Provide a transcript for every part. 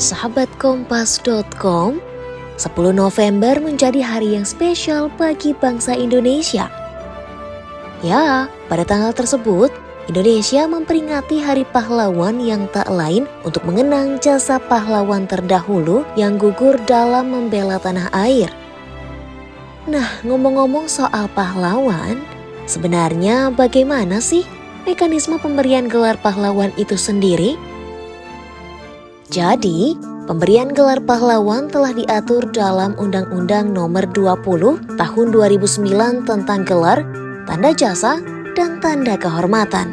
Sahabat Kompas.com, 10 November menjadi hari yang spesial bagi bangsa Indonesia. Ya, pada tanggal tersebut, Indonesia memperingati Hari Pahlawan yang tak lain untuk mengenang jasa pahlawan terdahulu yang gugur dalam membela tanah air. Nah, ngomong-ngomong soal pahlawan, sebenarnya bagaimana sih mekanisme pemberian gelar pahlawan itu sendiri? Jadi, pemberian gelar pahlawan telah diatur dalam Undang-Undang Nomor 20 Tahun 2009 tentang gelar, tanda jasa, dan tanda kehormatan.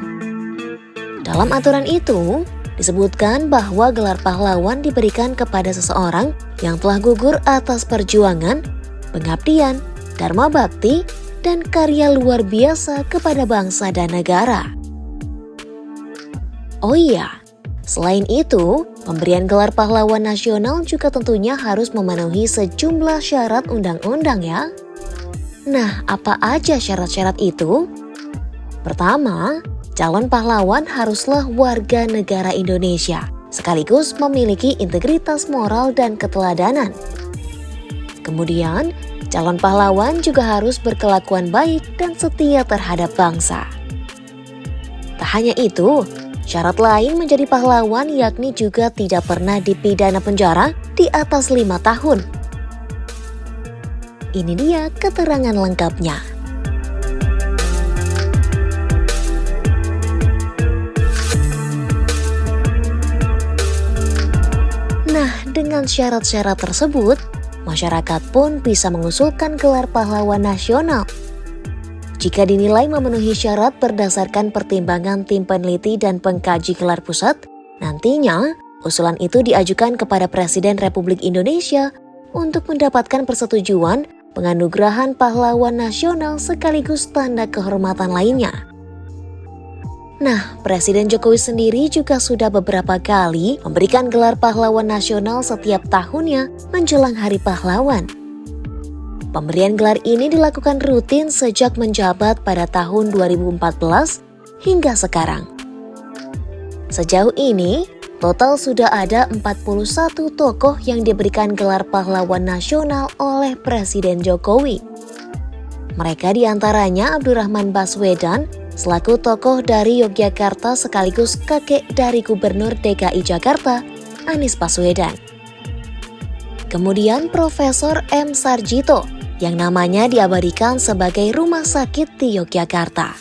Dalam aturan itu, disebutkan bahwa gelar pahlawan diberikan kepada seseorang yang telah gugur atas perjuangan, pengabdian, dharma bakti, dan karya luar biasa kepada bangsa dan negara. Oh iya, selain itu, pemberian gelar pahlawan nasional juga tentunya harus memenuhi sejumlah syarat undang-undang ya. Nah, apa aja syarat-syarat itu? Pertama, calon pahlawan haruslah warga negara Indonesia, sekaligus memiliki integritas moral dan keteladanan. Kemudian, calon pahlawan juga harus berkelakuan baik dan setia terhadap bangsa. Tak hanya itu, syarat lain menjadi pahlawan yakni juga tidak pernah dipidana penjara di atas 5 tahun. Ini dia keterangan lengkapnya. Nah, dengan syarat-syarat tersebut, masyarakat pun bisa mengusulkan gelar pahlawan nasional. Jika dinilai memenuhi syarat berdasarkan pertimbangan tim peneliti dan pengkaji gelar pusat, nantinya usulan itu diajukan kepada Presiden Republik Indonesia untuk mendapatkan persetujuan penganugerahan pahlawan nasional sekaligus tanda kehormatan lainnya. Nah, Presiden Jokowi sendiri juga sudah beberapa kali memberikan gelar pahlawan nasional setiap tahunnya menjelang Hari Pahlawan. Pemberian gelar ini dilakukan rutin sejak menjabat pada tahun 2014 hingga sekarang. Sejauh ini, total sudah ada 41 tokoh yang diberikan gelar pahlawan nasional oleh Presiden Jokowi. Mereka diantaranya Abdurrahman Baswedan, selaku tokoh dari Yogyakarta sekaligus kakek dari Gubernur DKI Jakarta, Anies Baswedan. Kemudian Profesor M. Sarjito, yang namanya diabadikan sebagai rumah sakit di Yogyakarta.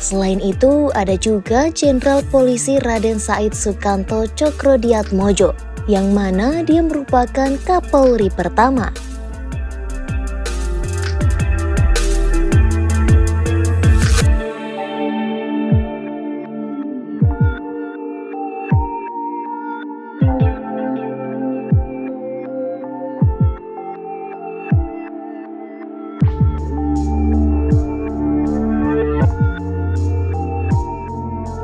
Selain itu, ada juga Jenderal Polisi Raden Said Sukanto Cokrodiatmojo, yang mana dia merupakan Kapolri pertama.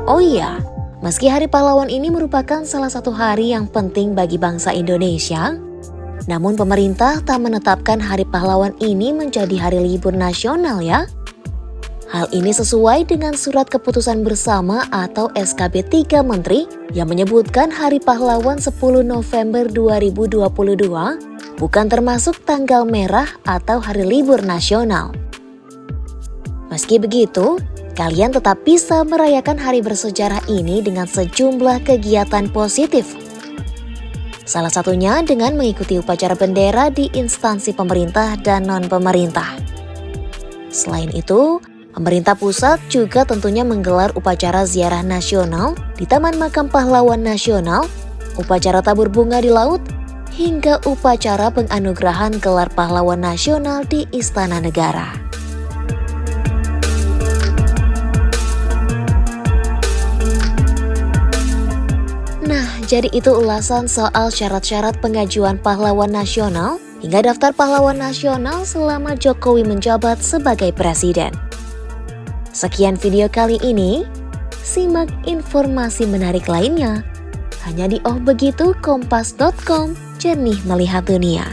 Oh iya, meski Hari Pahlawan ini merupakan salah satu hari yang penting bagi bangsa Indonesia, namun pemerintah tak menetapkan Hari Pahlawan ini menjadi hari libur nasional ya. Hal ini sesuai dengan Surat Keputusan Bersama atau SKB 3 Menteri yang menyebutkan Hari Pahlawan 10 November 2022 bukan termasuk tanggal merah atau hari libur nasional. Meski begitu, kalian tetap bisa merayakan hari bersejarah ini dengan sejumlah kegiatan positif. Salah satunya dengan mengikuti upacara bendera di instansi pemerintah dan non-pemerintah. Selain itu, pemerintah pusat juga tentunya menggelar upacara ziarah nasional di Taman Makam Pahlawan Nasional, upacara tabur bunga di laut, hingga upacara penganugerahan gelar pahlawan nasional di Istana Negara. Jadi itu ulasan soal syarat-syarat pengajuan pahlawan nasional hingga daftar pahlawan nasional selama Jokowi menjabat sebagai presiden. Sekian video kali ini, simak informasi menarik lainnya hanya di Oh Begitu Kompas.com, jernih melihat dunia.